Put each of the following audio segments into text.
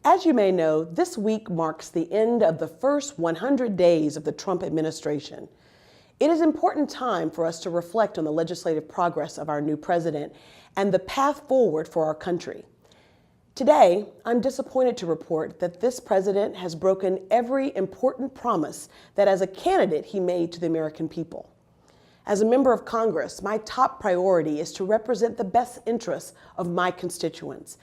As you may know, this week marks the end of the first 100 days of the Trump administration. It is an important time for us to reflect on the legislative progress of our new president and the path forward for our country. Today, I'm disappointed to report that this president has broken every important promise that as a candidate he made to the American people. As a member of Congress, my top priority is to represent the best interests of my constituents.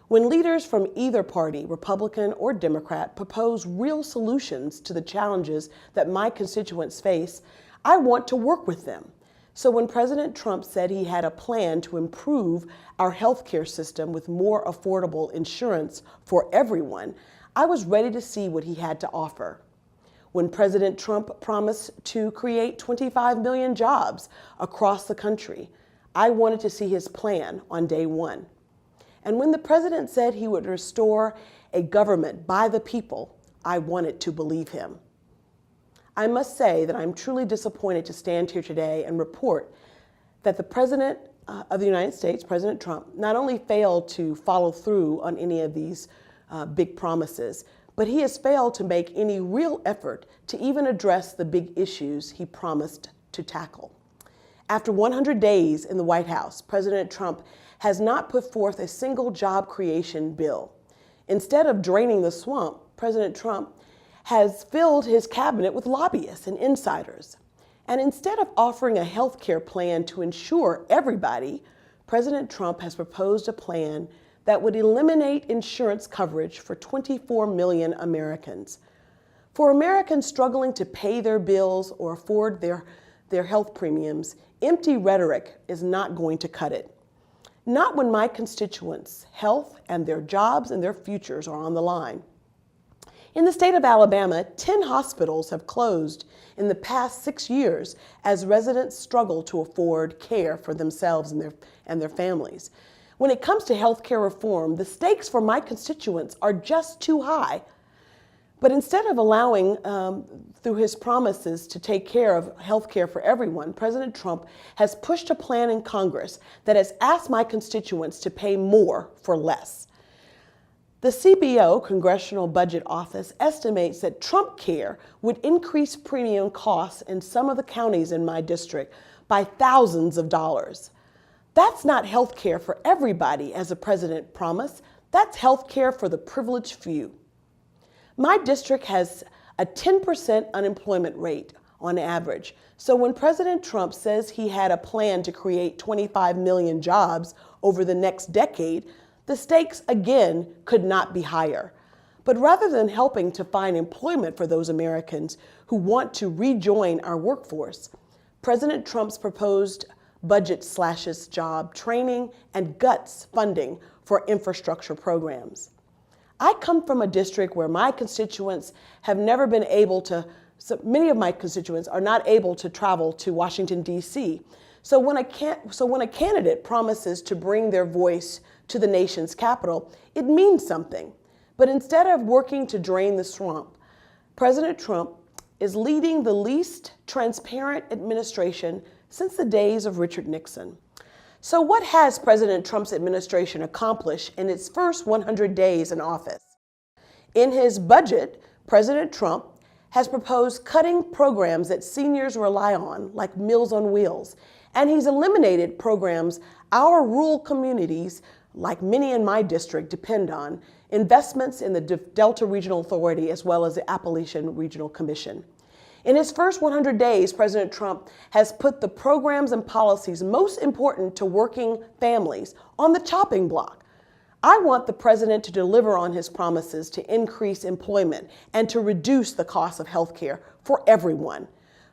When leaders from either party, Republican or Democrat, propose real solutions to the challenges that my constituents face, I want to work with them. So when President Trump said he had a plan to improve our healthcare system with more affordable insurance for everyone, I was ready to see what he had to offer. When President Trump promised to create 25 million jobs across the country, I wanted to see his plan on day one. And when the president said he would restore a government by the people, I wanted to believe him. I must say that I'm truly disappointed to stand here today and report that the President of the United States, President Trump, not only failed to follow through on any of these big promises, but he has failed to make any real effort to even address the big issues he promised to tackle. After 100 days in the White House, President Trump has not put forth a single job creation bill. Instead of draining the swamp, President Trump has filled his cabinet with lobbyists and insiders. And instead of offering a health care plan to ensure everybody, President Trump has proposed a plan that would eliminate insurance coverage for 24 million Americans. For Americans struggling to pay their bills or afford their health premiums, empty rhetoric is not going to cut it. Not when my constituents' health and their jobs and their futures are on the line. In the state of Alabama, 10 hospitals have closed in the past 6 years as residents struggle to afford care for themselves and their families. When it comes to health care reform, the stakes for my constituents are just too high. But instead of allowing, through his promises to take care of health care for everyone, President Trump has pushed a plan in Congress that has asked my constituents to pay more for less. The CBO, Congressional Budget Office, estimates that Trump Care would increase premium costs in some of the counties in my district by thousands of dollars. That's not health care for everybody, as the president promised. That's health care for the privileged few. My district has a 10% unemployment rate on average. So when President Trump says he had a plan to create 25 million jobs over the next decade, the stakes again could not be higher. But rather than helping to find employment for those Americans who want to rejoin our workforce, President Trump's proposed budget slashes job training and guts funding for infrastructure programs. I come from a district where my constituents have never been able to, many of my constituents are not able to travel to Washington, D.C. So when a candidate promises to bring their voice to the nation's capital, it means something. But instead of working to drain the swamp, President Trump is leading the least transparent administration since the days of Richard Nixon. So what has President Trump's administration accomplished in its first 100 days in office? In his budget, President Trump has proposed cutting programs that seniors rely on, like Meals on Wheels, and he's eliminated programs our rural communities, like many in my district, depend on, investments in the Delta Regional Authority as well as the Appalachian Regional Commission. In his first 100 days, President Trump has put the programs and policies most important to working families on the chopping block. I want the president to deliver on his promises to increase employment and to reduce the cost of health care for everyone.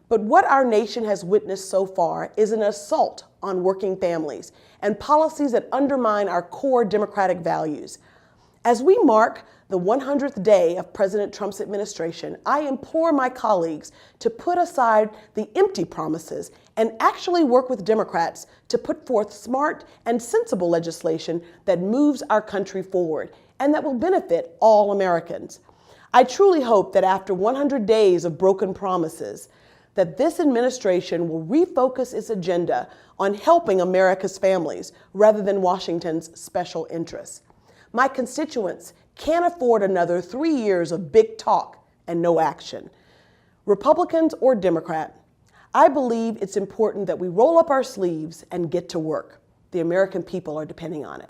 But what our nation has witnessed so far is an assault on working families and policies that undermine our core democratic values. As we mark the 100th day of President Trump's administration, I implore my colleagues to put aside the empty promises and actually work with Democrats to put forth smart and sensible legislation that moves our country forward and that will benefit all Americans. I truly hope that after 100 days of broken promises, that this administration will refocus its agenda on helping America's families rather than Washington's special interests. My constituents can't afford another 3 years of big talk and no action. Republicans or Democrat, I believe it's important that we roll up our sleeves and get to work. The American people are depending on it.